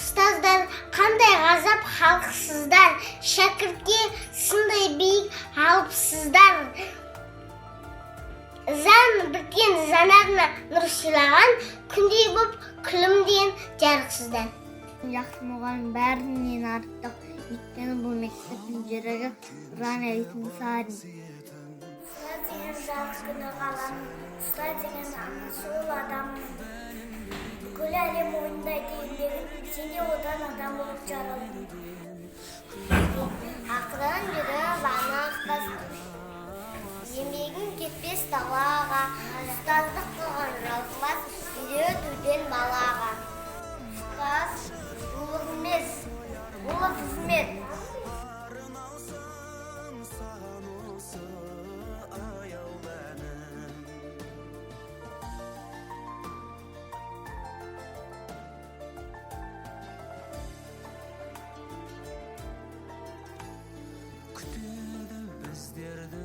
Ұстаздар, қандай ғазап халықсыздар, шәкіртке сындай биік алыпсыздар. Зан біткен занарына нұр сыйлаған, күндей боп күлімден жарықсыздар. Жақсы мұғалім бәрінен артық, өйткені бұл мектептің жүрегі ұран әйтін сарын. Ұстаз деген жарық күні қаламын, ұстаз деген сол адамын. Бүкіл әлем ойындайды еңбегін, сен де одан адам болып жаралдың. Ақырын жүріп анық тастың, еңбегің кетпес далаға, ұстаздық қылған жалқыбас